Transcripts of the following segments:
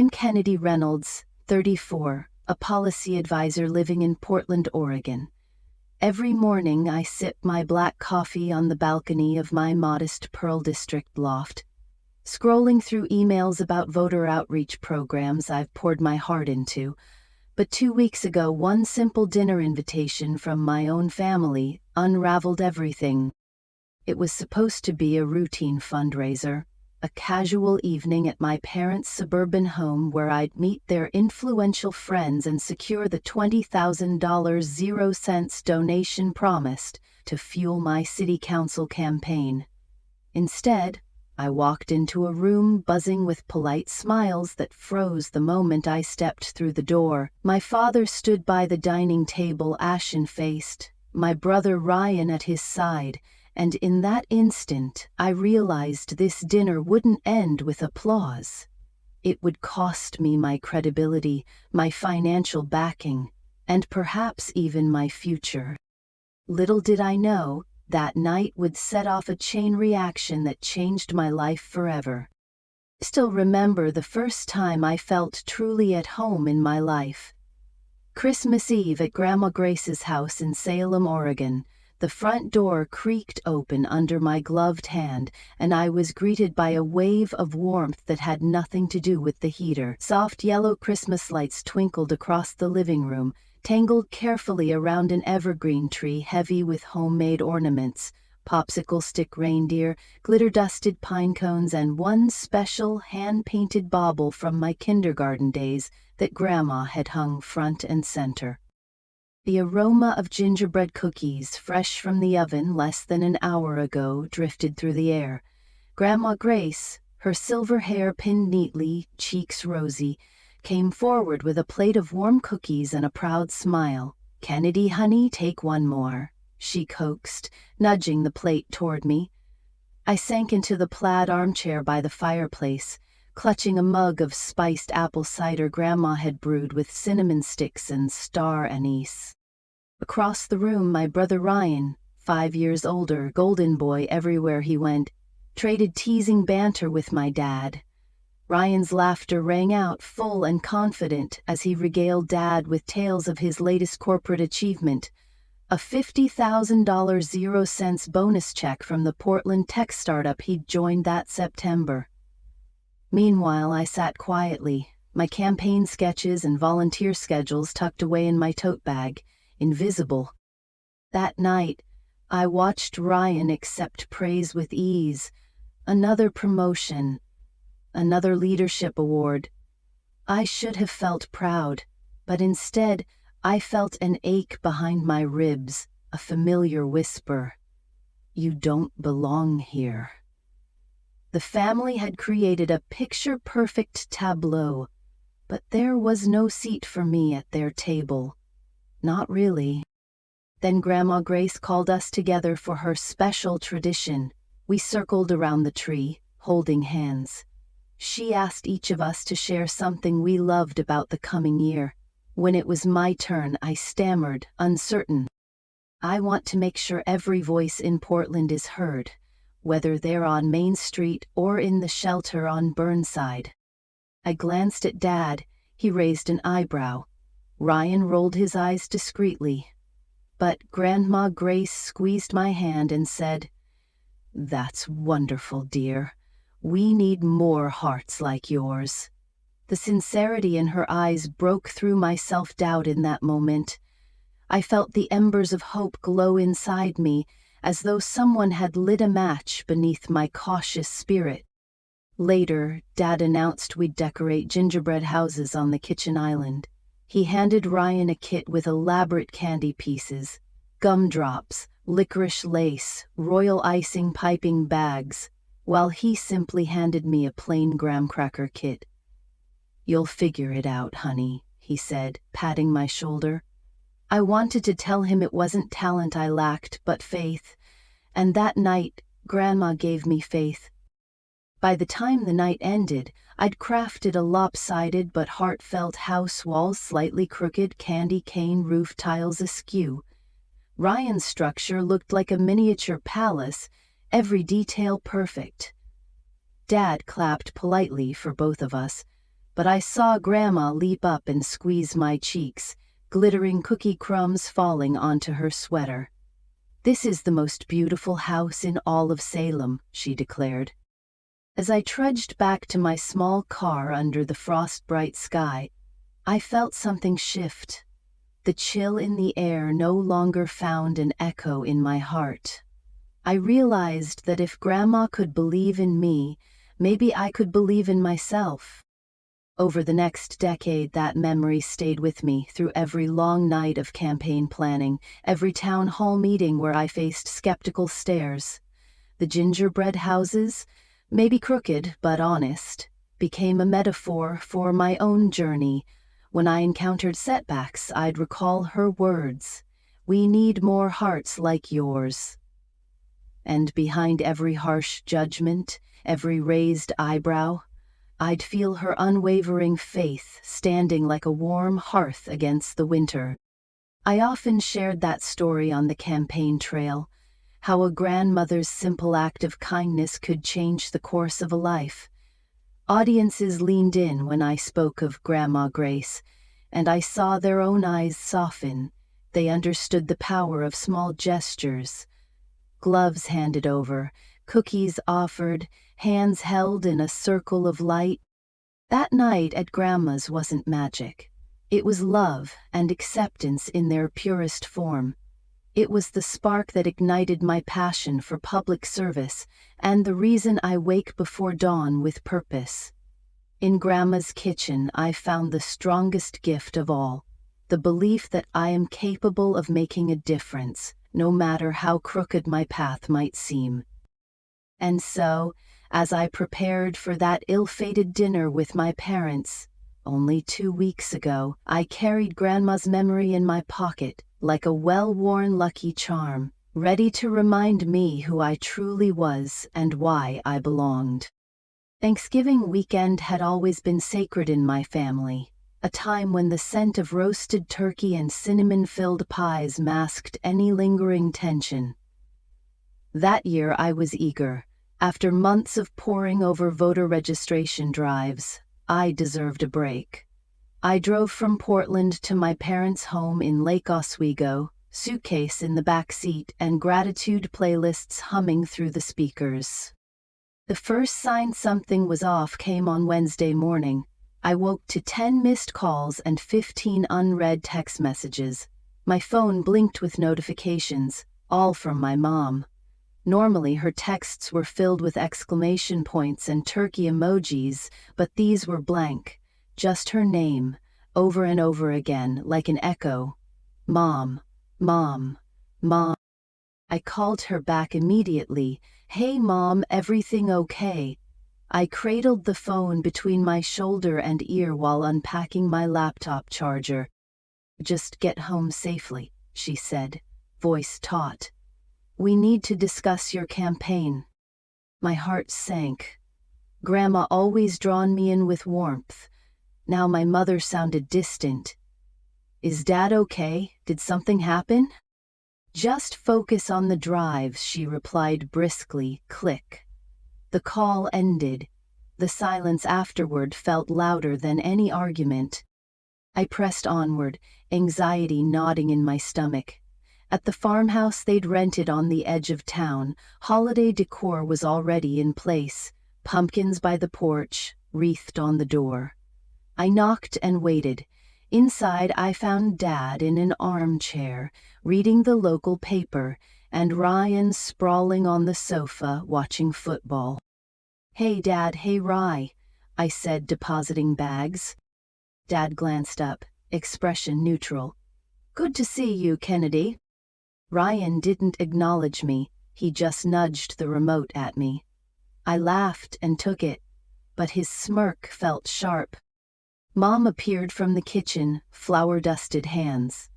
I'm Kennedy Reynolds, 34, a policy advisor living in Portland, Oregon. Every morning I sip my black coffee on the balcony of my modest Pearl District loft, scrolling through emails about voter outreach programs I've poured my heart into. But 2 weeks ago, one simple dinner invitation from my own family unraveled everything. It was supposed to be a routine fundraiser, a casual evening at my parents' suburban home where I'd meet their influential friends and secure the $20,000 0 cents donation promised to fuel my city council campaign. Instead, I walked into a room buzzing with polite smiles that froze the moment I stepped through the door. My father stood by the dining table, ashen-faced, my brother Ryan at his side, and in that instant I realized this dinner wouldn't end with applause. It would cost me my credibility, my financial backing, and perhaps even my future. Little did I know, that night would set off a chain reaction that changed my life forever. I still remember the first time I felt truly at home in my life. Christmas Eve at Grandma Grace's house in Salem, Oregon. The front door creaked open under my gloved hand, and I was greeted by a wave of warmth that had nothing to do with the heater. Soft yellow Christmas lights twinkled across the living room, tangled carefully around an evergreen tree heavy with homemade ornaments, popsicle stick reindeer, glitter-dusted pine cones, and one special hand-painted bauble from my kindergarten days that Grandma had hung front and center. The aroma of gingerbread cookies, fresh from the oven less than an hour ago, drifted through the air. Grandma Grace, her silver hair pinned neatly, cheeks rosy, came forward with a plate of warm cookies and a proud smile. "Kennedy, honey, take one more," she coaxed, nudging the plate toward me. I sank into the plaid armchair by the fireplace, clutching a mug of spiced apple cider Grandma had brewed with cinnamon sticks and star anise. Across the room, my brother Ryan, 5 years older, golden boy everywhere he went, traded teasing banter with my dad. Ryan's laughter rang out full and confident as he regaled Dad with tales of his latest corporate achievement, a $50,000 0 cents bonus check from the Portland tech startup he'd joined that September. Meanwhile, I sat quietly, my campaign sketches and volunteer schedules tucked away in my tote bag, invisible. That night, I watched Ryan accept praise with ease. Another promotion, another leadership award. I should have felt proud, but instead, I felt an ache behind my ribs, a familiar whisper. "You don't belong here." The family had created a picture-perfect tableau, but there was no seat for me at their table. Not really. Then Grandma Grace called us together for her special tradition. We circled around the tree, holding hands. She asked each of us to share something we loved about the coming year. When it was my turn, I stammered, uncertain. "I want to make sure every voice in Portland is heard, whether they're on Main Street or in the shelter on Burnside." I glanced at Dad. He raised an eyebrow. Ryan rolled his eyes discreetly. But Grandma Grace squeezed my hand and said, "That's wonderful, dear. We need more hearts like yours." The sincerity in her eyes broke through my self-doubt in that moment. I felt the embers of hope glow inside me, as though someone had lit a match beneath my cautious spirit. Later, Dad announced we'd decorate gingerbread houses on the kitchen island. He handed Ryan a kit with elaborate candy pieces, gumdrops, licorice lace, royal icing piping bags, while he simply handed me a plain graham cracker kit. "You'll figure it out, honey," he said, patting my shoulder. I wanted to tell him it wasn't talent I lacked, but faith, and that night, Grandma gave me faith. By the time the night ended, I'd crafted a lopsided but heartfelt house wall, slightly crooked, candy cane roof tiles askew. Ryan's structure looked like a miniature palace, every detail perfect. Dad clapped politely for both of us. but I saw Grandma leap up and squeeze my cheeks, glittering cookie crumbs falling onto her sweater. "This is the most beautiful house in all of Salem," she declared. As I trudged back to my small car under the frost-bright sky, I felt something shift. The chill in the air no longer found an echo in my heart. I realized that if Grandma could believe in me, maybe I could believe in myself. Over the next decade, that memory stayed with me through every long night of campaign planning, every town hall meeting where I faced skeptical stares. The gingerbread houses, maybe crooked but honest, became a metaphor for my own journey. When I encountered setbacks, I'd recall her words, "We need more hearts like yours." And behind every harsh judgment, every raised eyebrow, I'd feel her unwavering faith standing like a warm hearth against the winter. I often shared that story on the campaign trail, how a grandmother's simple act of kindness could change the course of a life. Audiences leaned in when I spoke of Grandma Grace, and I saw their own eyes soften. They understood the power of small gestures. Gloves handed over, cookies offered, hands held in a circle of light. That night at Grandma's wasn't magic. It was love and acceptance in their purest form. It was the spark that ignited my passion for public service and the reason I wake before dawn with purpose. In Grandma's kitchen, I found the strongest gift of all, the belief that I am capable of making a difference, no matter how crooked my path might seem. And so, as I prepared for that ill-fated dinner with my parents, only 2 weeks ago, I carried Grandma's memory in my pocket like a well-worn lucky charm, ready to remind me who I truly was and why I belonged. Thanksgiving weekend had always been sacred in my family, a time when the scent of roasted turkey and cinnamon-filled pies masked any lingering tension. That year I was eager. After months of poring over voter registration drives, I deserved a break. I drove from Portland to my parents' home in Lake Oswego, suitcase in the back seat and gratitude playlists humming through the speakers. The first sign something was off came on Wednesday morning. I woke to 10 missed calls and 15 unread text messages. My phone blinked with notifications, all from my mom. Normally her texts were filled with exclamation points and turkey emojis, but these were blank. Just her name, over and over again, like an echo. Mom, Mom, Mom. I called her back immediately. "Hey Mom, everything okay?" I cradled the phone between my shoulder and ear while unpacking my laptop charger. "Just get home safely," she said, voice taut. "We need to discuss your campaign." My heart sank. Grandma always drawn me in with warmth. Now my mother sounded distant. "Is Dad okay? Did something happen?" "Just focus on the drives," she replied briskly, click. The call ended. The silence afterward felt louder than any argument. I pressed onward, anxiety gnawing in my stomach. At the farmhouse they'd rented on the edge of town, holiday decor was already in place, pumpkins by the porch, wreathed on the door. I knocked and waited. Inside I found Dad in an armchair, reading the local paper, and Ryan sprawling on the sofa watching football. "Hey Dad, hey Rye," I said, depositing bags. Dad glanced up, expression neutral. "Good to see you, Kennedy." Ryan didn't acknowledge me, he just nudged the remote at me. I laughed and took it, but his smirk felt sharp. Mom appeared from the kitchen, flour-dusted hands.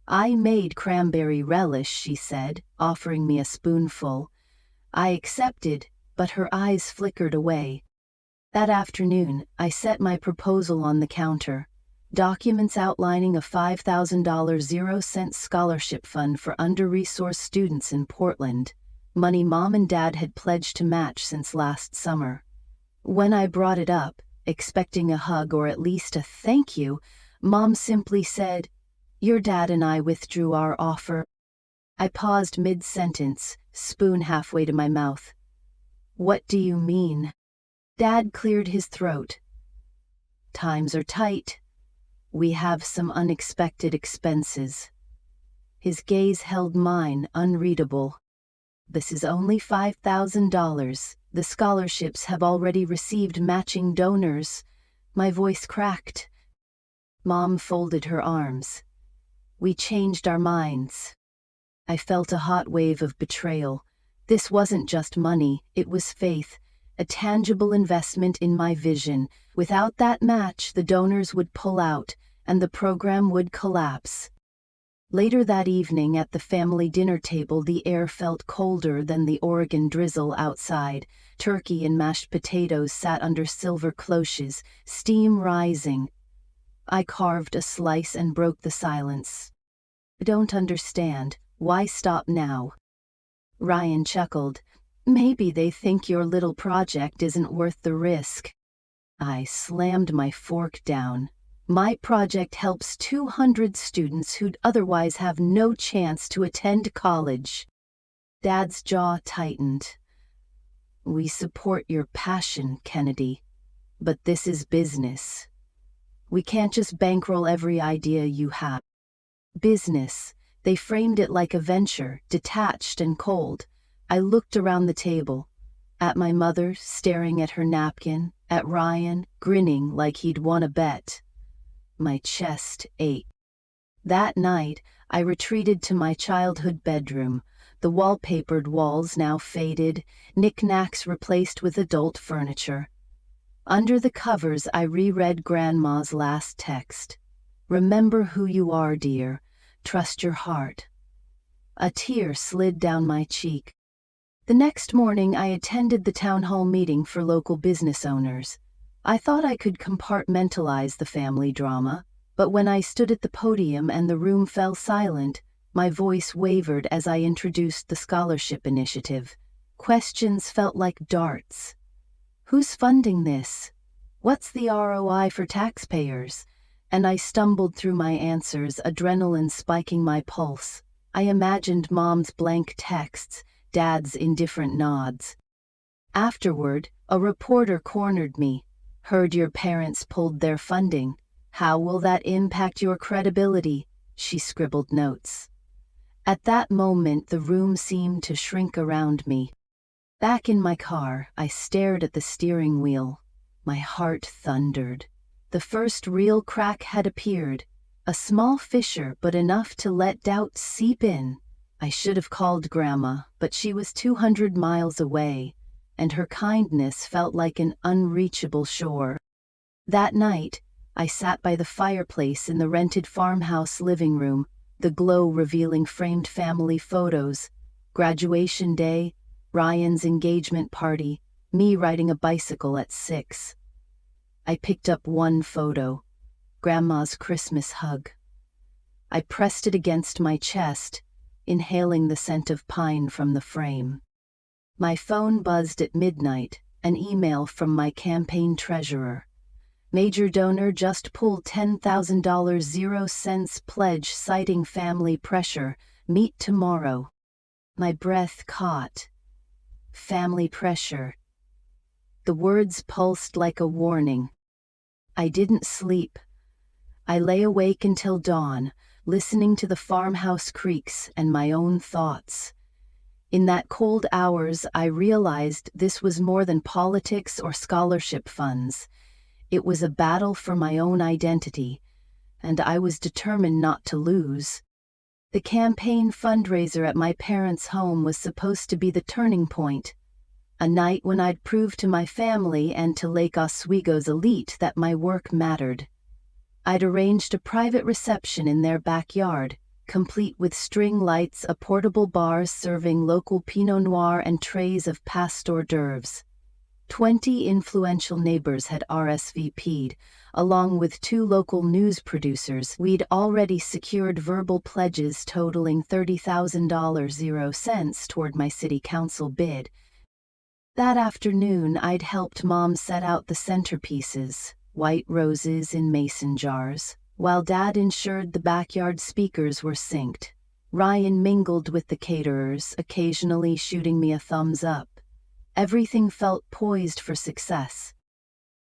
"I made cranberry relish," she said, offering me a spoonful. I accepted, but her eyes flickered away. That afternoon, I set my proposal on the counter. Documents outlining a $5,000 zero-cent scholarship fund for under-resourced students in Portland, money Mom and Dad had pledged to match since last summer. When I brought it up, Expecting a hug or at least a thank you, Mom simply said, "Your dad and I withdrew our offer." I paused mid-sentence, spoon halfway to my mouth. "What do you mean?" Dad cleared his throat. "Times are tight. We have some unexpected expenses." His gaze held mine, unreadable. "This is only $5,000. The scholarships have already received matching donors." My voice cracked. Mom folded her arms. "We changed our minds." I felt a hot wave of betrayal. This wasn't just money, it was faith, a tangible investment in my vision. Without that match, the donors would pull out, and the program would collapse. Later that evening at the family dinner table, the air felt colder than the Oregon drizzle outside. Turkey and mashed potatoes sat under silver cloches, steam rising. I carved a slice and broke the silence. "I don't understand. Why stop now?" Ryan chuckled. "Maybe they think your little project isn't worth the risk." I slammed my fork down. My project helps 200 students who'd otherwise have no chance to attend college. Dad's jaw tightened. "We support your passion, Kennedy, but this is business. We can't just bankroll every idea you have." Business. They framed it like a venture, detached and cold. I looked around the table, at my mother staring at her napkin, at Ryan grinning like he'd won a bet. My chest ached. That night, I retreated to my childhood bedroom, the wallpapered walls now faded, knickknacks replaced with adult furniture. Under the covers, I reread Grandma's last text. "Remember who you are, dear. Trust your heart." A tear slid down my cheek. The next morning, I attended the town hall meeting for local business owners. I thought I could compartmentalize the family drama, but when I stood at the podium and the room fell silent, my voice wavered as I introduced the scholarship initiative. Questions felt like darts. Who's funding this? What's the ROI for taxpayers? And I stumbled through my answers, adrenaline spiking my pulse. I imagined Mom's blank texts, Dad's indifferent nods. Afterward, a reporter cornered me. "Heard your parents pulled their funding. How will that impact your credibility?" She scribbled notes. At that moment, the room seemed to shrink around me. Back in my car, I stared at the steering wheel. My heart thundered. The first real crack had appeared, a small fissure but enough to let doubt seep in. I should have called Grandma, but she was 200 miles away, and her kindness felt like an unreachable shore. That night, I sat by the fireplace in the rented farmhouse living room, the glow revealing framed family photos, graduation day, Ryan's engagement party, me riding a bicycle at 6. I picked up one photo, Grandma's Christmas hug. I pressed it against my chest, inhaling the scent of pine from the frame. My phone buzzed at midnight, an email from my campaign treasurer. "Major donor just pulled $10,000 0 cents pledge citing family pressure. Meet tomorrow." My breath caught. Family pressure. The words pulsed like a warning. I didn't sleep. I lay awake until dawn, listening to the farmhouse creaks and my own thoughts. In that cold hours, I realized this was more than politics or scholarship funds. It was a battle for my own identity, and I was determined not to lose. The campaign fundraiser at my parents' home was supposed to be the turning point, a night when I'd prove to my family and to Lake Oswego's elite that my work mattered. I'd arranged a private reception in their backyard, complete with string lights, a portable bar serving local Pinot Noir, and trays of past hors d'oeuvres. 20 influential neighbors had RSVP'd, along with 2 local news producers. We'd already secured verbal pledges totaling $30,000 0 cents toward my city council bid. That afternoon, I'd helped Mom set out the centerpieces, white roses in mason jars, while Dad ensured the backyard speakers were synced. Ryan mingled with the caterers, occasionally shooting me a thumbs up. Everything felt poised for success.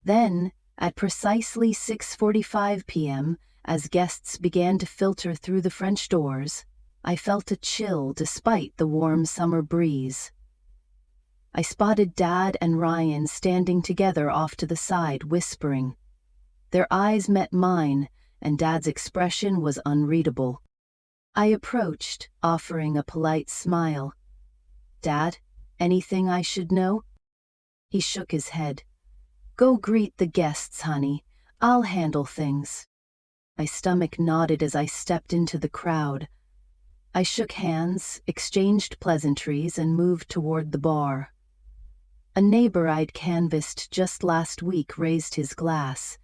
Then, at precisely 6:45 p.m., as guests began to filter through the French doors, I felt a chill despite the warm summer breeze. I spotted Dad and Ryan standing together off to the side, whispering. Their eyes met mine, and Dad's expression was unreadable. I approached, offering a polite smile. "Dad, anything I should know?" He shook his head. "Go greet the guests, honey. I'll handle things." My stomach nodded as I stepped into the crowd. I shook hands, exchanged pleasantries, and moved toward the bar. A neighbor I'd canvassed just last week raised his glass.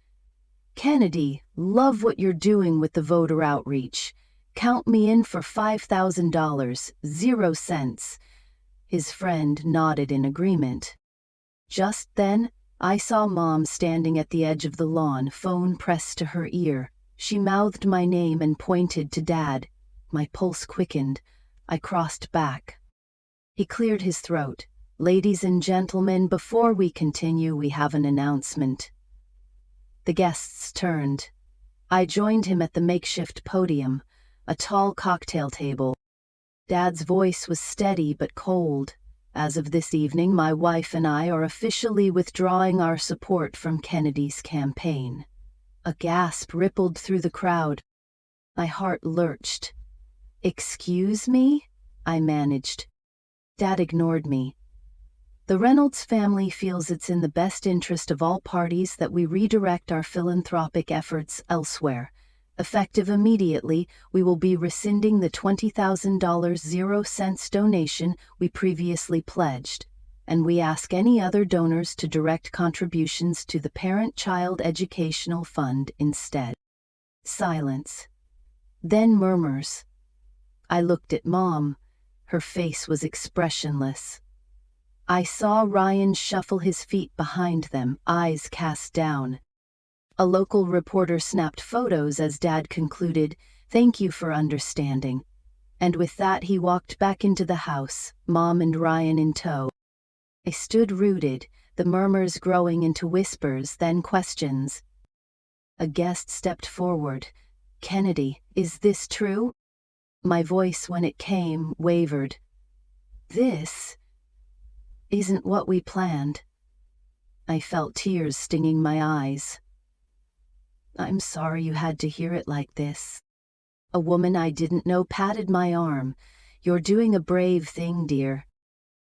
"Kennedy, love what you're doing with the voter outreach. Count me in for $5,000, 0 cents. His friend nodded in agreement. Just then, I saw Mom standing at the edge of the lawn, phone pressed to her ear. She mouthed my name and pointed to Dad. My pulse quickened. I crossed back. He cleared his throat. "Ladies and gentlemen, before we continue, we have an announcement." The guests turned. I joined him at the makeshift podium, a tall cocktail table. Dad's voice was steady but cold. "As of this evening, my wife and I are officially withdrawing our support from Kennedy's campaign." A gasp rippled through the crowd. My heart lurched. "Excuse me?" I managed. Dad ignored me. "The Reynolds family feels it's in the best interest of all parties that we redirect our philanthropic efforts elsewhere. Effective immediately, we will be rescinding the $20,000 0 cents donation we previously pledged, and we ask any other donors to direct contributions to the Parent-Child Educational Fund instead." Silence. Then murmurs. I looked at Mom. Her face was expressionless. I saw Ryan shuffle his feet behind them, eyes cast down. A local reporter snapped photos as Dad concluded, "Thank you for understanding." And with that he walked back into the house, Mom and Ryan in tow. I stood rooted, the murmurs growing into whispers, then questions. A guest stepped forward. "Kennedy, is this true?" My voice, when it came, wavered. "This isn't what we planned." I felt tears stinging my eyes. "I'm sorry you had to hear it like this." A woman I didn't know patted my arm. "You're doing a brave thing, dear."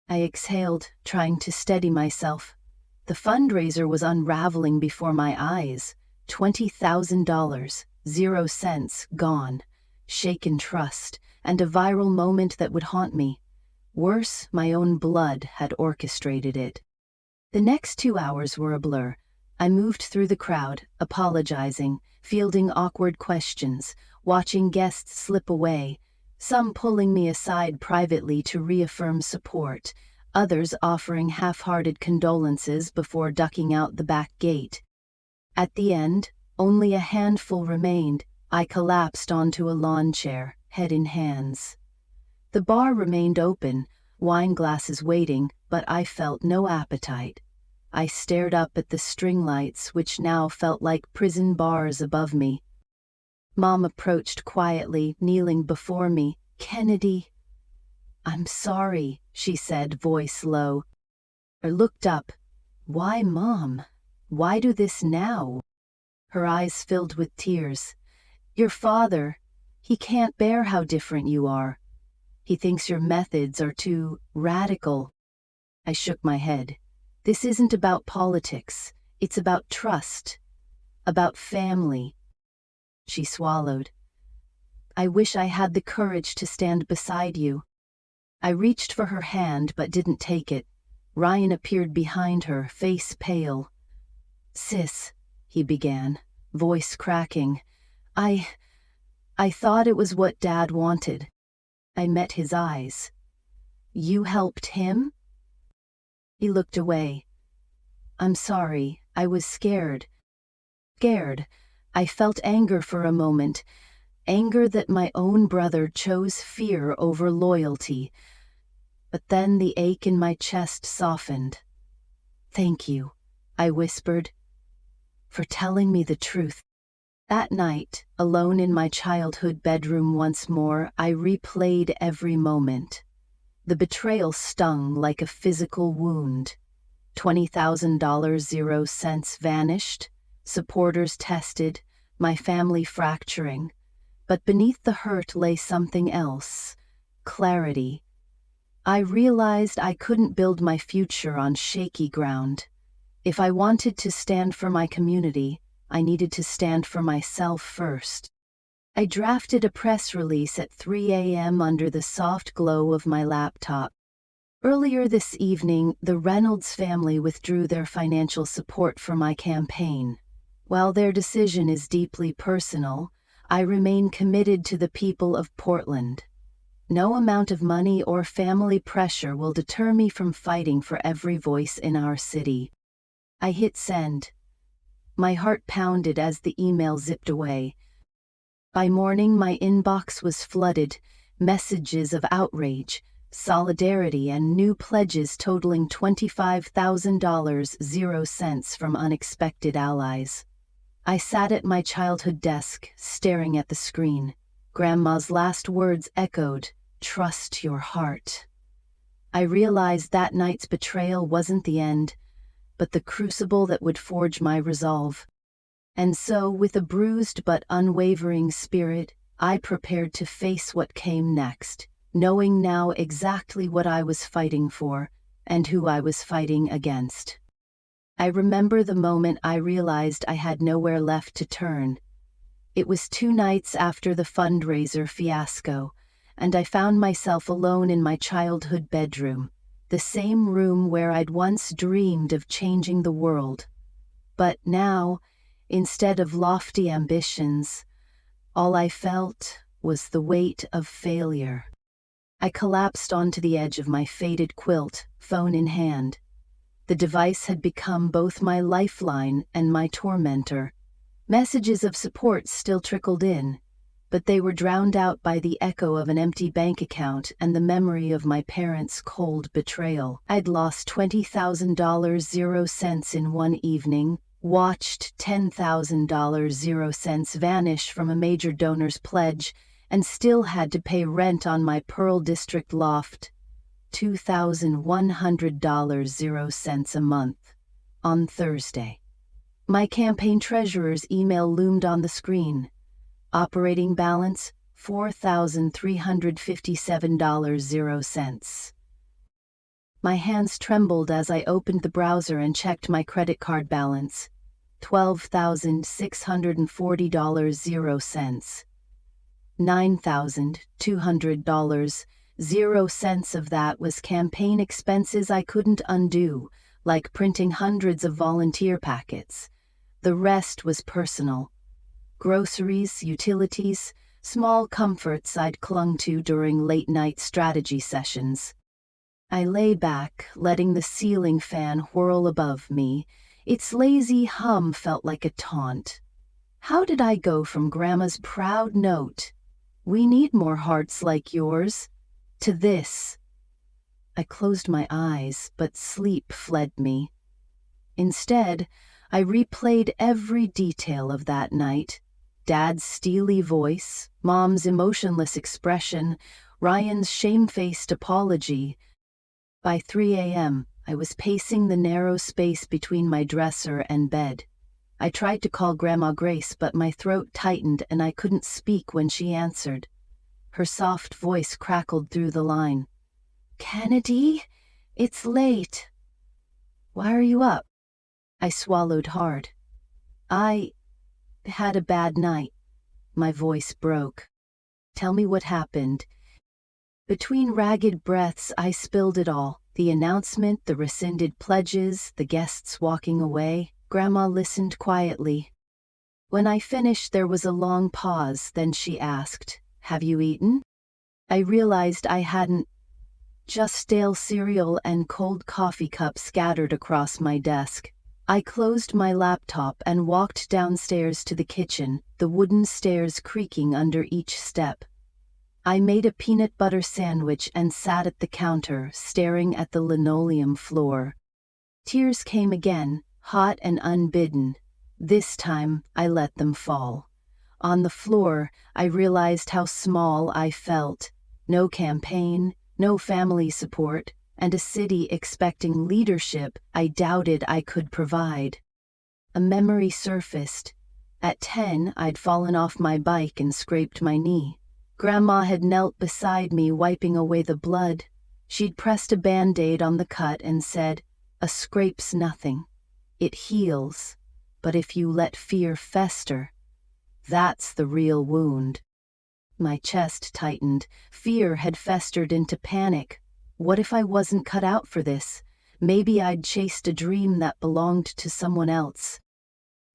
I exhaled, trying to steady myself. The fundraiser was unraveling before my eyes. $20,000, 0 cents, gone. Shaken trust, and a viral moment that would haunt me. Worse, my own blood had orchestrated it. The next 2 hours were a blur. I moved through the crowd, apologizing, fielding awkward questions, watching guests slip away, some pulling me aside privately to reaffirm support, others offering half-hearted condolences before ducking out the back gate. At the end, only a handful remained. I collapsed onto a lawn chair, head in hands. The bar remained open, wine glasses waiting, but I felt no appetite. I stared up at the string lights, which now felt like prison bars above me. Mom approached quietly, kneeling before me. "Kennedy." "I'm sorry," she said, voice low. I looked up. "Why, Mom? Why do this now?" Her eyes filled with tears. "Your father, he can't bear how different you are. He thinks your methods are too radical." I shook my head. "This isn't about politics. It's about trust. About family." She swallowed. "I wish I had the courage to stand beside you." I reached for her hand but didn't take it. Ryan appeared behind her, face pale. "Sis," he began, voice cracking. I thought it was what Dad wanted." I met his eyes. "You helped him?" He looked away. I'm sorry, I was scared. Scared. I felt anger for a moment, anger that my own brother chose fear over loyalty. But then the ache in my chest softened. Thank you, I whispered, for telling me the truth. That night, alone in my childhood bedroom once more, I replayed every moment. The betrayal stung like a physical wound. $20,000 0 cents vanished, supporters tested, my family fracturing. But beneath the hurt lay something else. Clarity. I realized I couldn't build my future on shaky ground. If I wanted to stand for my community, I needed to stand for myself first. I drafted a press release at 3 a.m. under the soft glow of my laptop. Earlier this evening, the Reynolds family withdrew their financial support for my campaign. While their decision is deeply personal, I remain committed to the people of Portland. No amount of money or family pressure will deter me from fighting for every voice in our city. I hit send. My heart pounded as the email zipped away. By morning, my inbox was flooded, messages of outrage, solidarity, and new pledges totaling $25,000 0 cents from unexpected allies. I sat at my childhood desk, staring at the screen. Grandma's last words echoed, "Trust your heart." I realized that night's betrayal wasn't the end, but the crucible that would forge my resolve. And so, with a bruised but unwavering spirit, I prepared to face what came next, knowing now exactly what I was fighting for and who I was fighting against. I remember the moment I realized I had nowhere left to turn. It was 2 nights after the fundraiser fiasco, and I found myself alone in my childhood bedroom, the same room where I'd once dreamed of changing the world. But now, instead of lofty ambitions, all I felt was the weight of failure. I collapsed onto the edge of my faded quilt, phone in hand. The device had become both my lifeline and my tormentor. Messages of support still trickled in, but they were drowned out by the echo of an empty bank account and the memory of my parents' cold betrayal. I'd lost $20,000 0 cents in one evening, watched $10,000 0 cents vanish from a major donor's pledge, and still had to pay rent on my Pearl District loft, $2,100 0 cents a month, on Thursday. My campaign treasurer's email loomed on the screen. Operating balance, $4,357 0 cents. My hands trembled as I opened the browser and checked my credit card balance, $12,640 0 cents. $9,200 0 cents of that was campaign expenses I couldn't undo, like printing hundreds of volunteer packets. The rest was personal. Groceries, utilities, small comforts I'd clung to during late-night strategy sessions. I lay back, letting the ceiling fan whirl above me. Its lazy hum felt like a taunt. How did I go from Grandma's proud note, "We need more hearts like yours," to this? I closed my eyes, but sleep fled me. Instead, I replayed every detail of that night. Dad's steely voice, Mom's emotionless expression, Ryan's shamefaced apology. By 3 a.m., I was pacing the narrow space between my dresser and bed. I tried to call Grandma Grace, but my throat tightened and I couldn't speak when she answered. Her soft voice crackled through the line. "Kennedy, it's late." "Why are you up?" I swallowed hard. "I had a bad night." My voice broke. "Tell me what happened." Between ragged breaths, I spilled it all. The announcement, the rescinded pledges, the guests walking away. Grandma listened quietly. When I finished, there was a long pause, then she asked, "Have you eaten?" I realized I hadn't. just stale cereal and cold coffee cups scattered across my desk. I closed my laptop and walked downstairs to the kitchen, the wooden stairs creaking under each step. I made a peanut butter sandwich and sat at the counter, staring at the linoleum floor. Tears came again, hot and unbidden. This time, I let them fall. On the floor, I realized how small I felt. No campaign, no family support, and a city expecting leadership I doubted I could provide. A memory surfaced. At 10, I'd fallen off my bike and scraped my knee. Grandma had knelt beside me, wiping away the blood. She'd pressed a Band-Aid on the cut and said, "A scrape's nothing. It heals. But if you let fear fester, that's the real wound." My chest tightened. Fear had festered into panic. What if I wasn't cut out for this? Maybe I'd chased a dream that belonged to someone else.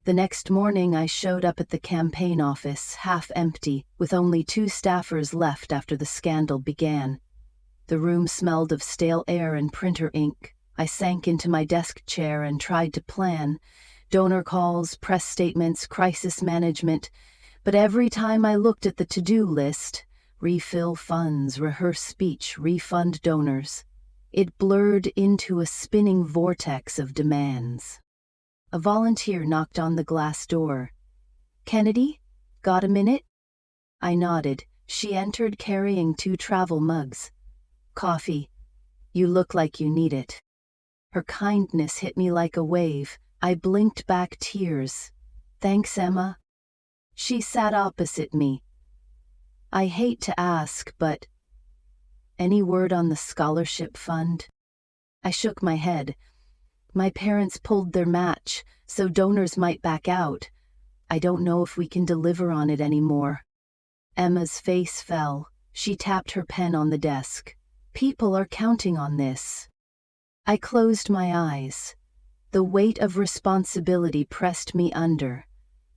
The next morning I showed up at the campaign office, half empty, with only 2 staffers left after the scandal began. The room smelled of stale air and printer ink. I sank into my desk chair and tried to plan. Donor calls, press statements, crisis management. But every time I looked at the to-do list, refill funds, rehearse speech, refund donors, it blurred into a spinning vortex of demands. A volunteer knocked on the glass door. "Kennedy, got a minute?" I nodded. She entered carrying 2 travel mugs. "Coffee. You look like you need it." Her kindness hit me like a wave. I blinked back tears. "Thanks, Emma." She sat opposite me. "I hate to ask, but any word on the scholarship fund?" I shook my head. "My parents pulled their match, so donors might back out. I don't know if we can deliver on it anymore." Emma's face fell. She tapped her pen on the desk. "People are counting on this." I closed my eyes. The weight of responsibility pressed me under.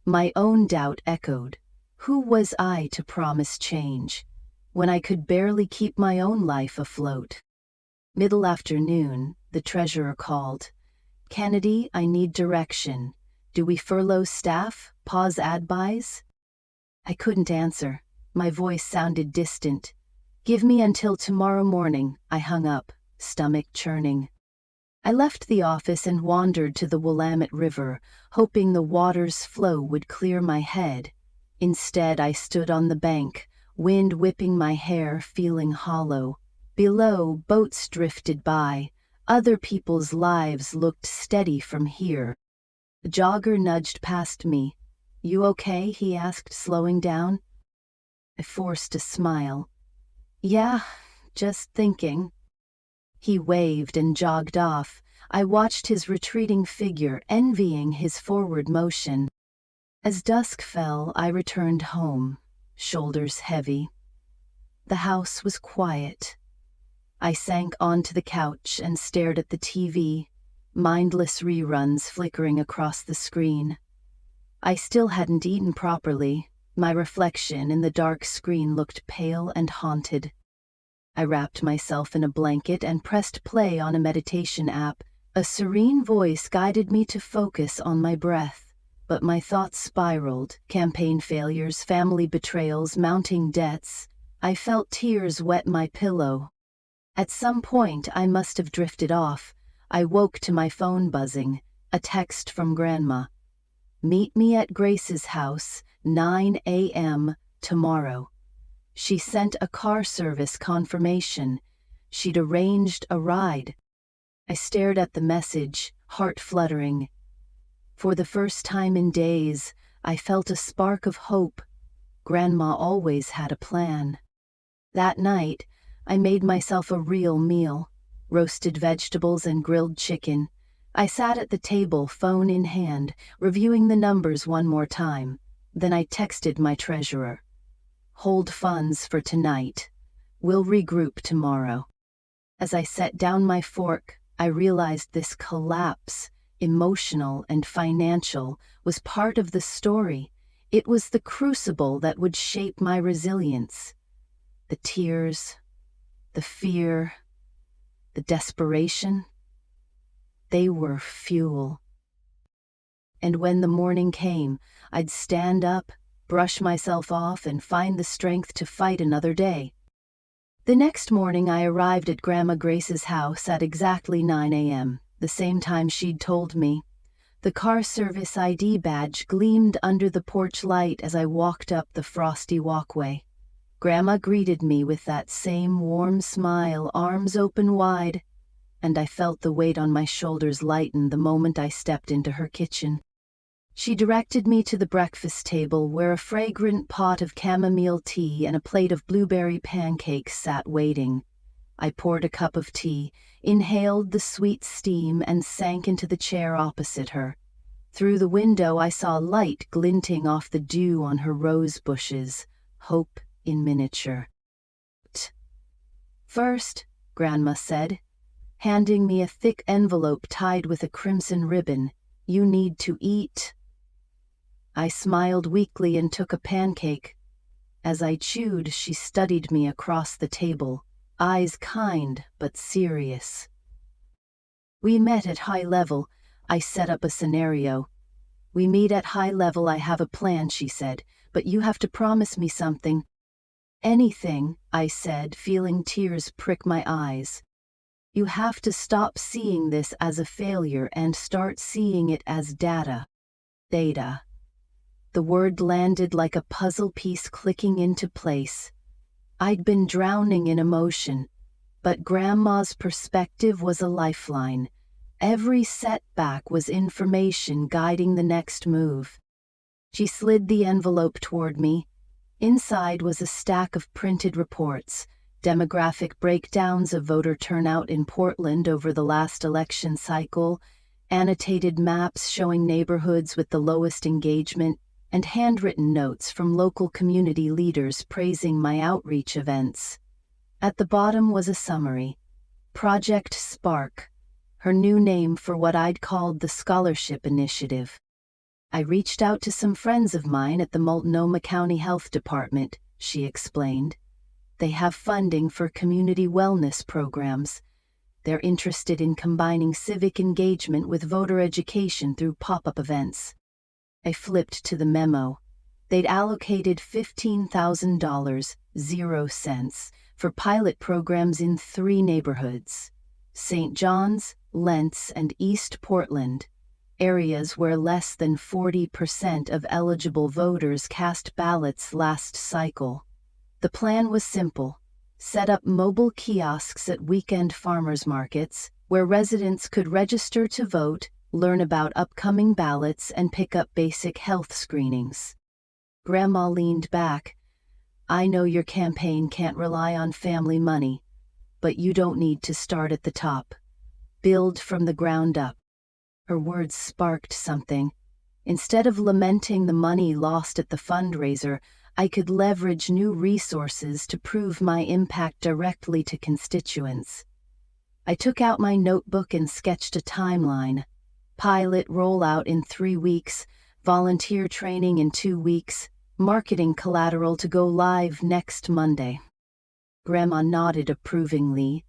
My own doubt echoed. Who was I to promise change, when I could barely keep my own life afloat? Middle afternoon, the treasurer called. "Kennedy, I need direction. Do we furlough staff? Pause ad buys?" I couldn't answer. My voice sounded distant. "Give me until tomorrow morning." I hung up, stomach churning. I left the office and wandered to the Willamette River, hoping the water's flow would clear my head. Instead, I stood on the bank, wind whipping my hair, feeling hollow. Below, boats drifted by. Other people's lives looked steady from here. A jogger nudged past me. "You okay?" he asked, slowing down. I forced a smile. "Yeah, just thinking." He waved and jogged off. I watched his retreating figure, envying his forward motion. As dusk fell, I returned home, shoulders heavy. The house was quiet. I sank onto the couch and stared at the TV, mindless reruns flickering across the screen. I still hadn't eaten properly. My reflection in the dark screen looked pale and haunted. I wrapped myself in a blanket and pressed play on a meditation app. A serene voice guided me to focus on my breath, but my thoughts spiraled. Campaign failures, family betrayals, mounting debts. I felt tears wet my pillow. At some point, I must have drifted off. I woke to my phone buzzing, a text from Grandma. "Meet me at Grace's house, 9 a.m. tomorrow." She sent a car service confirmation. She'd arranged a ride. I stared at the message, heart fluttering. For the first time in days, I felt a spark of hope. Grandma always had a plan. That night, I made myself a real meal, roasted vegetables and grilled chicken. I sat at the table, phone in hand, reviewing the numbers one more time. Then I texted my treasurer. "Hold funds for tonight. We'll regroup tomorrow." As I set down my fork, I realized this collapse, emotional and financial, was part of the story. It was the crucible that would shape my resilience. The tears, the fear, the desperation, they were fuel. And when the morning came, I'd stand up, brush myself off, and find the strength to fight another day. The next morning I arrived at Grandma Grace's house at exactly 9 a.m., the same time she'd told me. The car service ID badge gleamed under the porch light as I walked up the frosty walkway. Grandma greeted me with that same warm smile, arms open wide, and I felt the weight on my shoulders lighten the moment I stepped into her kitchen. She directed me to the breakfast table where a fragrant pot of chamomile tea and a plate of blueberry pancakes sat waiting. I poured a cup of tea, inhaled the sweet steam, and sank into the chair opposite her. Through the window I saw light glinting off the dew on her rose bushes, hope in miniature. "First," Grandma said, handing me a thick envelope tied with a crimson ribbon, "you need to eat." I smiled weakly and took a pancake. As I chewed, she studied me across the table, eyes kind but serious. "We met at high level." I set up a scenario. "We meet at high level, I have a plan," she said, "but you have to promise me something." "Anything," I said, feeling tears prick my eyes. "You have to stop seeing this as a failure and start seeing it as data." Data. The word landed like a puzzle piece clicking into place. I'd been drowning in emotion, but Grandma's perspective was a lifeline. Every setback was information guiding the next move. She slid the envelope toward me. Inside was a stack of printed reports, demographic breakdowns of voter turnout in Portland over the last election cycle, annotated maps showing neighborhoods with the lowest engagement, and handwritten notes from local community leaders praising my outreach events. At the bottom was a summary. Project Spark, her new name for what I'd called the Scholarship Initiative. "I reached out to some friends of mine at the Multnomah County Health Department," she explained. "They have funding for community wellness programs. They're interested in combining civic engagement with voter education through pop-up events." I flipped to the memo. They'd allocated $15,000, 0 cents, for pilot programs in 3 neighborhoods: St. John's, Lentz, and East Portland, areas where less than 40% of eligible voters cast ballots last cycle. The plan was simple: set up mobile kiosks at weekend farmers markets, where residents could register to vote, learn about upcoming ballots, and pick up basic health screenings. Grandma leaned back. "I know your campaign can't rely on family money, but you don't need to start at the top. Build from the ground up." Her words sparked something. Instead of lamenting the money lost at the fundraiser, I could leverage new resources to prove my impact directly to constituents. I took out my notebook and sketched a timeline. Pilot rollout in 3 weeks, volunteer training in 2 weeks, marketing collateral to go live next Monday. Grandma nodded approvingly.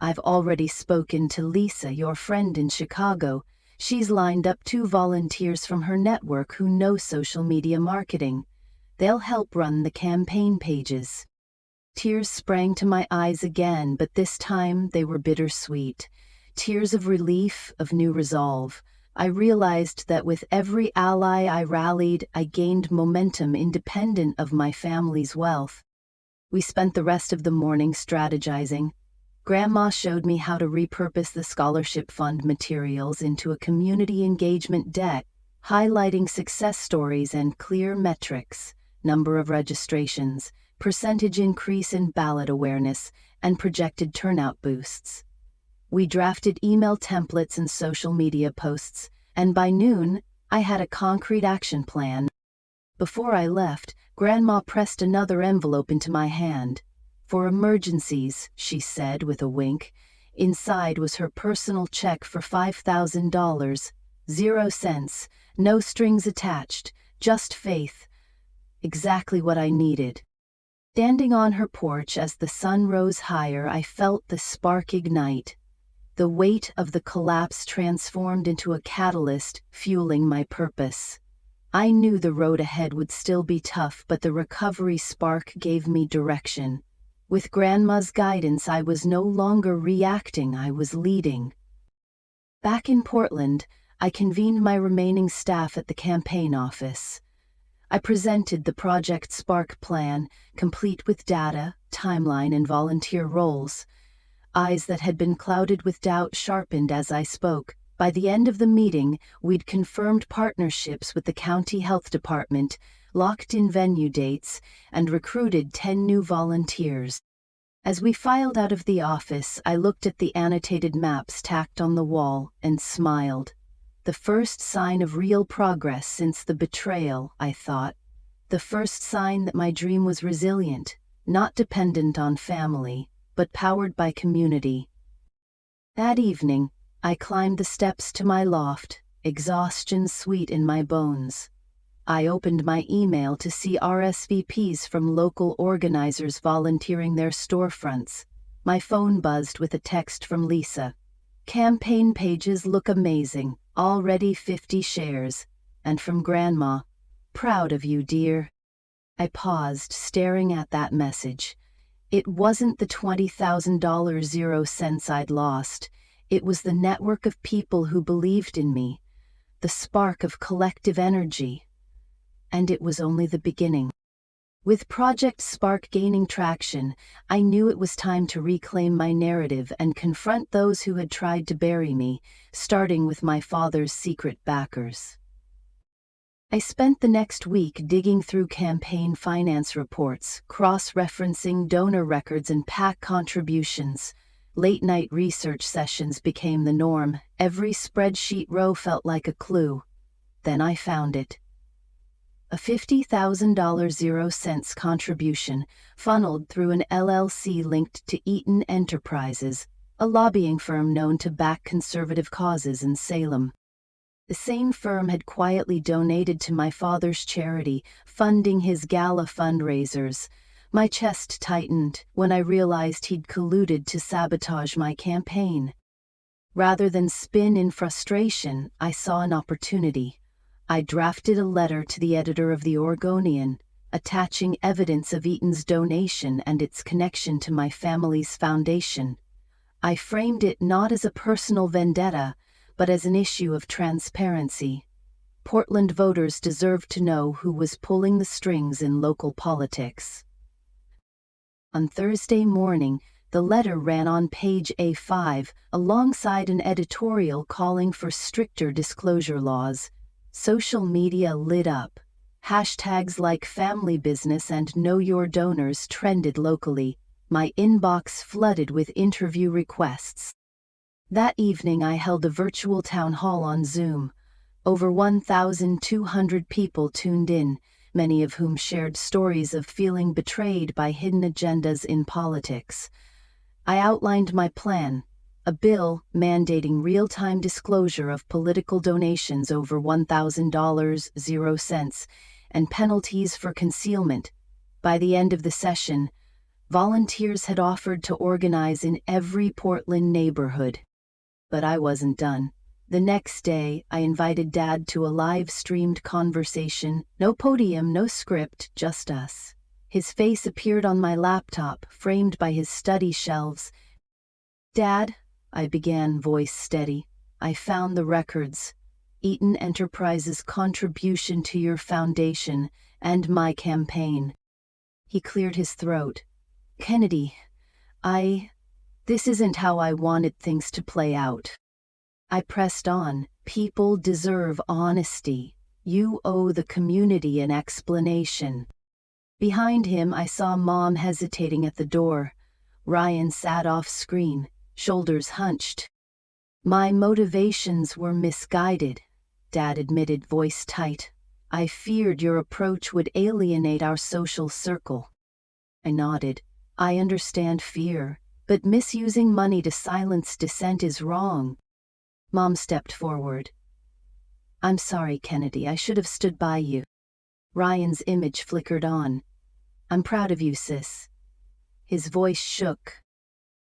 "I've already spoken to Lisa, your friend in Chicago. She's lined up 2 volunteers from her network who know social media marketing. They'll help run the campaign pages." Tears sprang to my eyes again, but this time they were bittersweet. Tears of relief, of new resolve. I realized that with every ally I rallied, I gained momentum independent of my family's wealth. We spent the rest of the morning strategizing. Grandma showed me how to repurpose the scholarship fund materials into a community engagement deck, highlighting success stories and clear metrics: number of registrations, percentage increase in ballot awareness, and projected turnout boosts. We drafted email templates and social media posts, and by noon, I had a concrete action plan. Before I left, Grandma pressed another envelope into my hand. "For emergencies," she said with a wink. Inside was her personal check for $5,000, 0 cents, no strings attached, just faith. Exactly what I needed. Standing on her porch as the sun rose higher, I felt the spark ignite. The weight of the collapse transformed into a catalyst, fueling my purpose. I knew the road ahead would still be tough, but the recovery spark gave me direction. With Grandma's guidance, I was no longer reacting, I was leading. Back in Portland, I convened my remaining staff at the campaign office. I presented the Project Spark plan, complete with data, timeline, and volunteer roles. Eyes that had been clouded with doubt sharpened as I spoke. By the end of the meeting, we'd confirmed partnerships with the county health department, locked in venue dates, and recruited 10 new volunteers. As we filed out of the office, I looked at the annotated maps tacked on the wall and smiled. The first sign of real progress since the betrayal, I thought. The first sign that my dream was resilient, not dependent on family, but powered by community. That evening, I climbed the steps to my loft, exhaustion sweet in my bones. I opened my email to see RSVPs from local organizers volunteering their storefronts. My phone buzzed with a text from Lisa. Campaign pages look amazing, already 50 shares. And from Grandma, proud of you, dear. I paused, staring at that message. It wasn't the $20,000 0 cents I'd lost. It was the network of people who believed in me, the spark of collective energy. And it was only the beginning. With Project Spark gaining traction, I knew it was time to reclaim my narrative and confront those who had tried to bury me, starting with my father's secret backers. I spent the next week digging through campaign finance reports, cross-referencing donor records and PAC contributions. Late-night research sessions became the norm. Every spreadsheet row felt like a clue. Then I found it. A $50,000 0 cents contribution funneled through an LLC linked to Eaton Enterprises, a lobbying firm known to back conservative causes in Salem. The same firm had quietly donated to my father's charity, funding his gala fundraisers. My chest tightened when I realized he'd colluded to sabotage my campaign. Rather than spin in frustration, I saw an opportunity. I drafted a letter to the editor of the Oregonian, attaching evidence of Eaton's donation and its connection to my family's foundation. I framed it not as a personal vendetta, but as an issue of transparency. Portland voters deserved to know who was pulling the strings in local politics. On Thursday morning, the letter ran on page A5, alongside an editorial calling for stricter disclosure laws. Social media lit up. Hashtags like family business and know your donors trended locally. My inbox flooded with interview requests. That evening I held a virtual town hall on Zoom. Over 1,200 people tuned in, many of whom shared stories of feeling betrayed by hidden agendas in politics. I outlined my plan, a bill mandating real-time disclosure of political donations over $1,000 0 cents and penalties for concealment. By the end of the session, volunteers had offered to organize in every Portland neighborhood. But I wasn't done. The next day, I invited Dad to a live-streamed conversation. No podium, no script, just us. His face appeared on my laptop, framed by his study shelves. Dad, I began, voice steady, I found the records. Eaton Enterprises' contribution to your foundation and my campaign. He cleared his throat. Kennedy, this isn't how I wanted things to play out. I pressed on. People deserve honesty. You owe the community an explanation. Behind him, I saw Mom hesitating at the door. Ryan sat off screen, shoulders hunched. My motivations were misguided, Dad admitted, voice tight. I feared your approach would alienate our social circle. I nodded. I understand fear, but misusing money to silence dissent is wrong. Mom stepped forward. I'm sorry, Kennedy, I should have stood by you. Ryan's image flickered on. I'm proud of you, sis. His voice shook.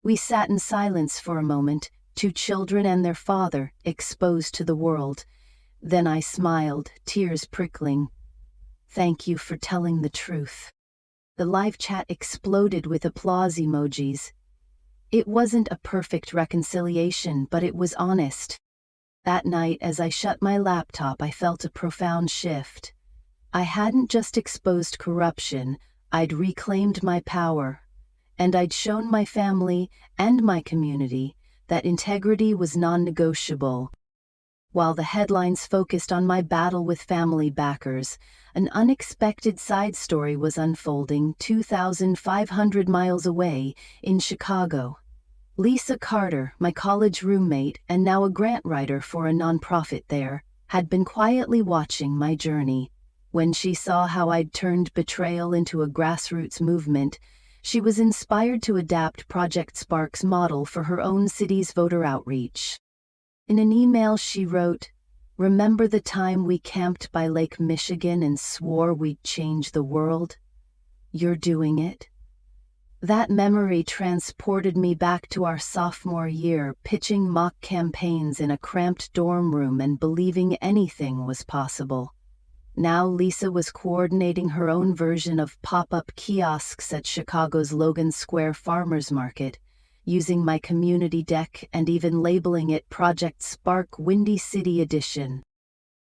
We sat in silence for a moment, 2 children and their father exposed to the world. Then I smiled, tears prickling. Thank you for telling the truth. The live chat exploded with applause emojis. It wasn't a perfect reconciliation, but it was honest. That night, as I shut my laptop, I felt a profound shift. I hadn't just exposed corruption, I'd reclaimed my power. And I'd shown my family and my community that integrity was non-negotiable. While the headlines focused on my battle with family backers, an unexpected side story was unfolding 2,500 miles away in Chicago. Lisa Carter, my college roommate and now a grant writer for a nonprofit there, had been quietly watching my journey. When she saw how I'd turned betrayal into a grassroots movement, she was inspired to adapt Project Spark's model for her own city's voter outreach. In an email she wrote, "Remember the time we camped by Lake Michigan and swore we'd change the world? You're doing it." That memory transported me back to our sophomore year, pitching mock campaigns in a cramped dorm room and believing anything was possible. Now Lisa was coordinating her own version of pop-up kiosks at Chicago's Logan Square Farmers Market, using my community deck and even labeling it Project Spark Windy City Edition.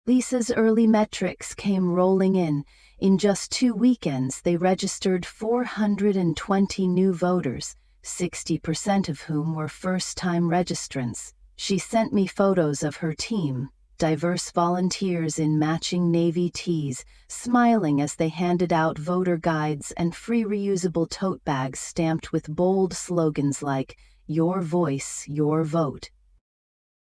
Lisa's early metrics came rolling in. In just 2 weekends, they registered 420 new voters, 60% of whom were first-time registrants. She sent me photos of her team, diverse volunteers in matching navy tees, smiling as they handed out voter guides and free reusable tote bags stamped with bold slogans like, "Your voice, your vote."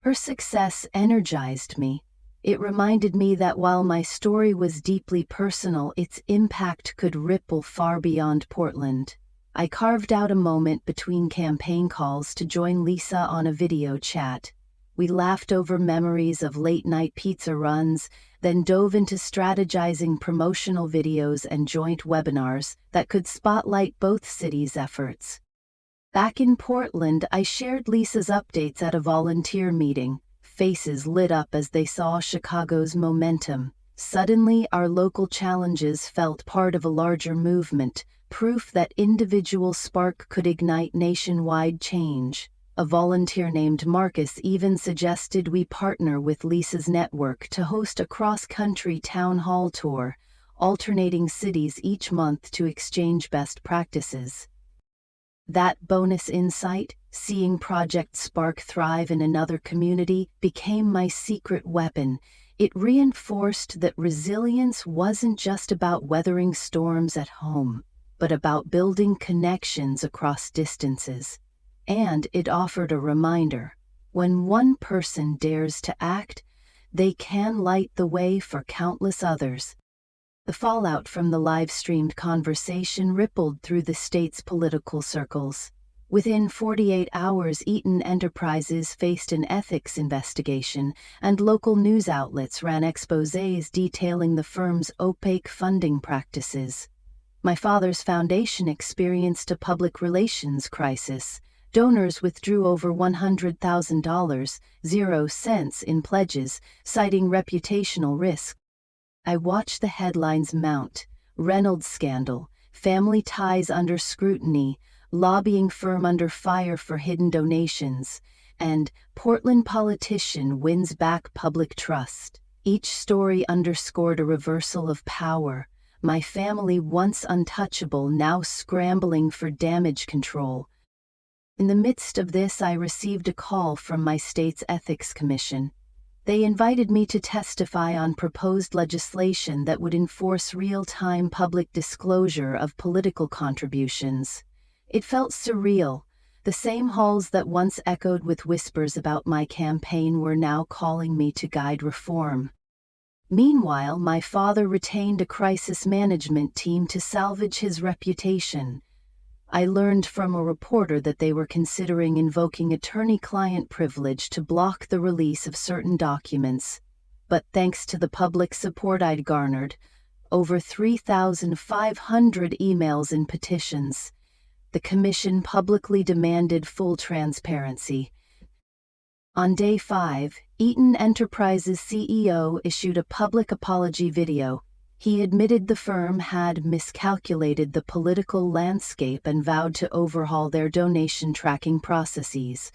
Her success energized me. It reminded me that while my story was deeply personal, its impact could ripple far beyond Portland. I carved out a moment between campaign calls to join Lisa on a video chat. We laughed over memories of late-night pizza runs, then dove into strategizing promotional videos and joint webinars that could spotlight both cities' efforts. Back in Portland, I shared Lisa's updates at a volunteer meeting. Faces lit up as they saw Chicago's momentum. Suddenly, our local challenges felt part of a larger movement, proof that individual spark could ignite nationwide change. A volunteer named Marcus even suggested we partner with Lisa's network to host a cross-country town hall tour, alternating cities each month to exchange best practices. That bonus insight, seeing Project Spark thrive in another community, became my secret weapon. It reinforced that resilience wasn't just about weathering storms at home, but about building connections across distances. And it offered a reminder: when one person dares to act, they can light the way for countless others. The fallout from the live-streamed conversation rippled through the state's political circles. Within 48 hours, Eaton Enterprises faced an ethics investigation, and local news outlets ran exposés detailing the firm's opaque funding practices. My father's foundation experienced a public relations crisis. Donors withdrew over $100,000, 0 cents in pledges, citing reputational risk. I watched the headlines mount: Reynolds scandal, family ties under scrutiny, lobbying firm under fire for hidden donations, and Portland politician wins back public trust. Each story underscored a reversal of power. My family, once untouchable, now scrambling for damage control. In the midst of this, I received a call from my state's ethics commission. They invited me to testify on proposed legislation that would enforce real-time public disclosure of political contributions. It felt surreal. The same halls that once echoed with whispers about my campaign were now calling me to guide reform. Meanwhile, my father retained a crisis management team to salvage his reputation. I learned from a reporter that they were considering invoking attorney-client privilege to block the release of certain documents. But thanks to the public support I'd garnered, over 3,500 emails and petitions, the commission publicly demanded full transparency. On day 5, Eaton Enterprises CEO issued a public apology video. He admitted the firm had miscalculated the political landscape and vowed to overhaul their donation tracking processes.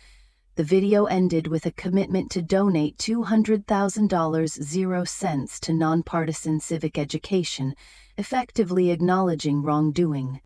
The video ended with a commitment to donate $200,000 0 cents to nonpartisan civic education, effectively acknowledging wrongdoing.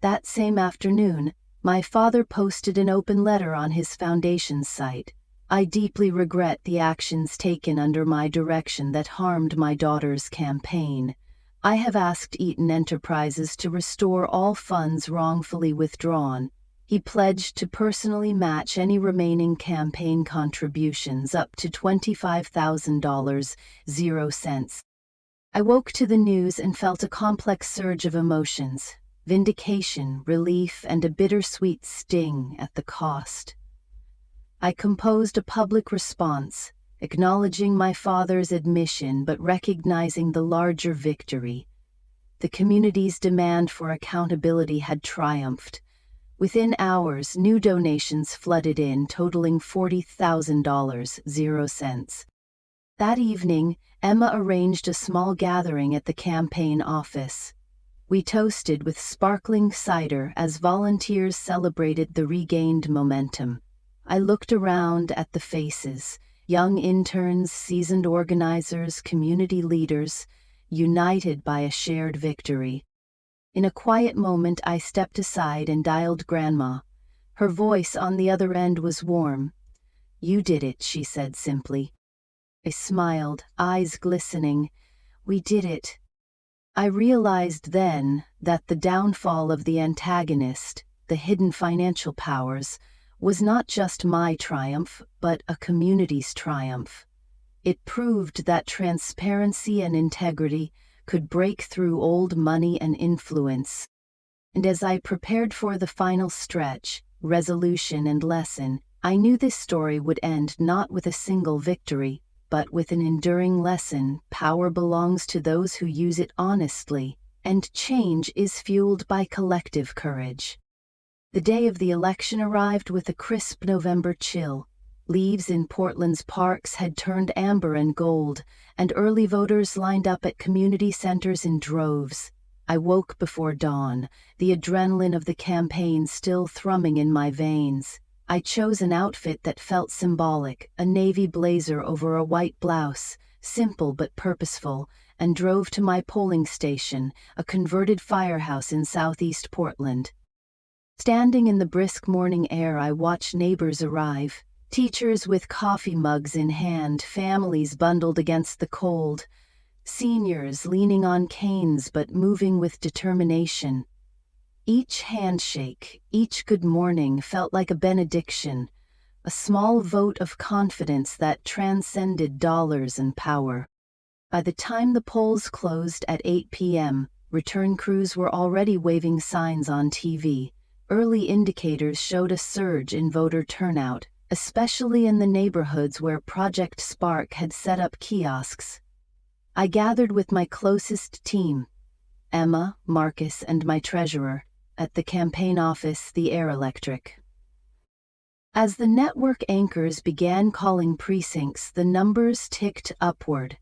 That same afternoon, my father posted an open letter on his foundation's site. I deeply regret the actions taken under my direction that harmed my daughter's campaign. I have asked Eaton Enterprises to restore all funds wrongfully withdrawn. He pledged to personally match any remaining campaign contributions up to $25,000 0 cents. I woke to the news and felt a complex surge of emotions, vindication, relief, and a bittersweet sting at the cost. I composed a public response, acknowledging my father's admission but recognizing the larger victory. The community's demand for accountability had triumphed. Within hours, new donations flooded in, totaling $40,000 0 cents. That evening, Emma arranged a small gathering at the campaign office. We toasted with sparkling cider as volunteers celebrated the regained momentum. I looked around at the faces, young interns, seasoned organizers, community leaders, united by a shared victory. In a quiet moment, I stepped aside and dialed Grandma. Her voice on the other end was warm. "You did it," she said simply. I smiled, eyes glistening. "We did it." I realized then that the downfall of the antagonist, the hidden financial powers, was not just my triumph, but a community's triumph. It proved that transparency and integrity could break through old money and influence. And as I prepared for the final stretch, resolution and lesson, I knew this story would end not with a single victory, but with an enduring lesson. Power belongs to those who use it honestly, and change is fueled by collective courage. The day of the election arrived with a crisp November chill. Leaves in Portland's parks had turned amber and gold, and early voters lined up at community centers in droves. I woke before dawn, the adrenaline of the campaign still thrumming in my veins. I chose an outfit that felt symbolic, a navy blazer over a white blouse, simple but purposeful, and drove to my polling station, a converted firehouse in southeast Portland. Standing in the brisk morning air, I watched neighbors arrive, teachers with coffee mugs in hand, families bundled against the cold, seniors leaning on canes but moving with determination. Each handshake, each good morning felt like a benediction, a small vote of confidence that transcended dollars and power. By the time the polls closed at 8 p.m., return crews were already waving signs on TV. Early indicators showed a surge in voter turnout, especially in the neighborhoods where Project Spark had set up kiosks. I gathered with my closest team, Emma, Marcus, and my treasurer, at the campaign office, the Air Electric. As the network anchors began calling precincts, the numbers ticked upward.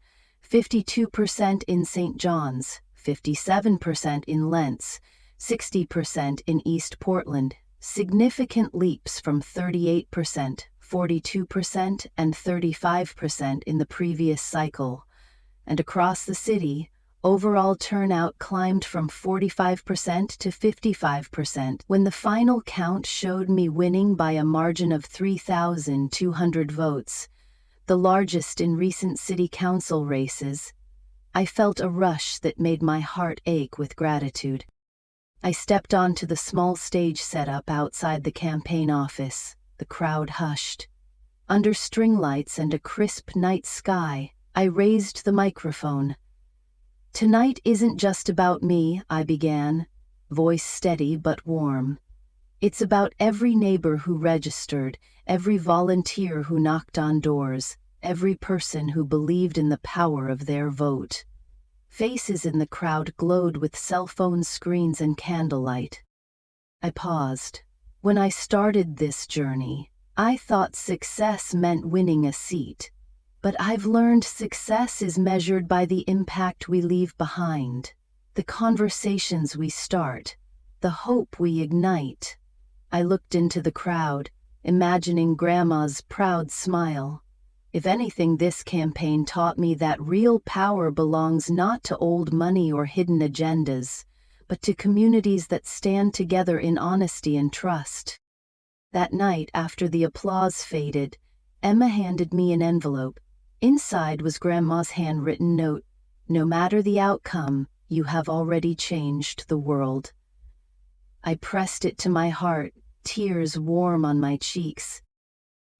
52% in St. John's, 57% in Lentz, 60% in East Portland, significant leaps from 38%, 42%, and 35% in the previous cycle. And across the city, overall turnout climbed from 45% to 55% when the final count showed me winning by a margin of 3,200 votes, the largest in recent city council races. I felt a rush that made my heart ache with gratitude. I stepped onto the small stage setup outside the campaign office. The crowd hushed. Under string lights and a crisp night sky, I raised the microphone. "Tonight isn't just about me," I began, voice steady but warm. "It's about every neighbor who registered, every volunteer who knocked on doors, every person who believed in the power of their vote." Faces in the crowd glowed with cell phone screens and candlelight. I paused. When I started this journey, I thought success meant winning a seat, but I've learned success is measured by the impact we leave behind, the conversations we start, the hope we ignite. I looked into the crowd, imagining Grandma's proud smile. If anything, this campaign taught me that real power belongs not to old money or hidden agendas, but to communities that stand together in honesty and trust. That night, after the applause faded, Emma handed me an envelope. Inside was Grandma's handwritten note: "No matter the outcome, you have already changed the world." I pressed it to my heart, tears warm on my cheeks.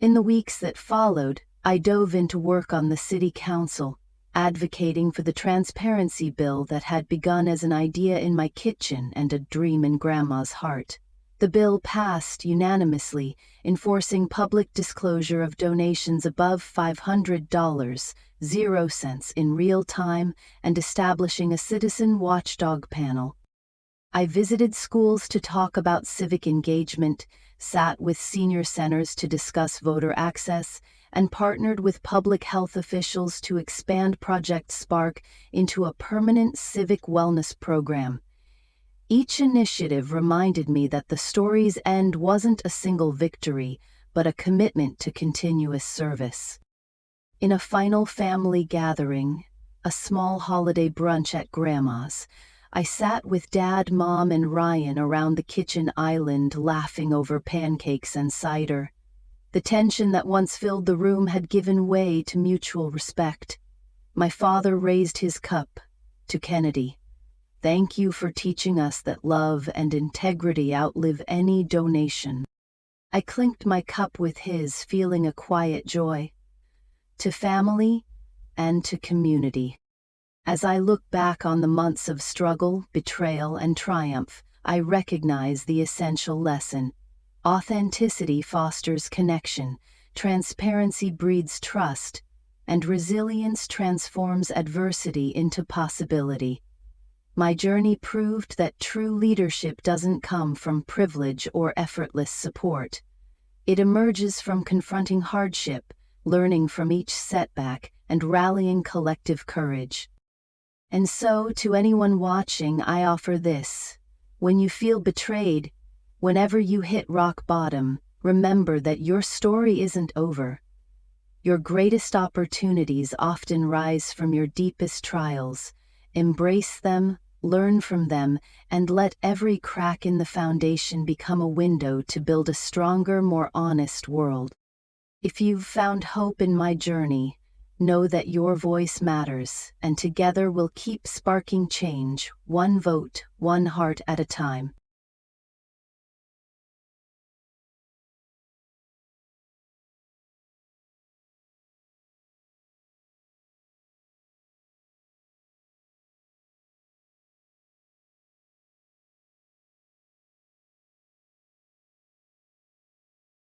In the weeks that followed, I dove into work on the city council, advocating for the transparency bill that had begun as an idea in my kitchen and a dream in Grandma's heart. The bill passed unanimously, enforcing public disclosure of donations above $500, 0 cents in real time, and establishing a citizen watchdog panel. I visited schools to talk about civic engagement, sat with senior centers to discuss voter access, and partnered with public health officials to expand Project Spark into a permanent civic wellness program. Each initiative reminded me that the story's end wasn't a single victory, but a commitment to continuous service. In a final family gathering, a small holiday brunch at Grandma's, I sat with Dad, Mom, and Ryan around the kitchen island, laughing over pancakes and cider. The tension that once filled the room had given way to mutual respect. My father raised his cup to Kennedy. "Thank you for teaching us that love and integrity outlive any donation." I clinked my cup with his, feeling a quiet joy. To family and to community. As I look back on the months of struggle, betrayal, and triumph, I recognize the essential lesson. Authenticity fosters connection, transparency breeds trust, and resilience transforms adversity into possibility. My journey proved that true leadership doesn't come from privilege or effortless support. It emerges from confronting hardship, learning from each setback, and rallying collective courage. And so, to anyone watching, I offer this: when you feel betrayed, whenever you hit rock bottom, remember that your story isn't over. Your greatest opportunities often rise from your deepest trials. Embrace them, learn from them, and let every crack in the foundation become a window to build a stronger, more honest world. If you've found hope in my journey, know that your voice matters, and together we'll keep sparking change, one vote, one heart at a time.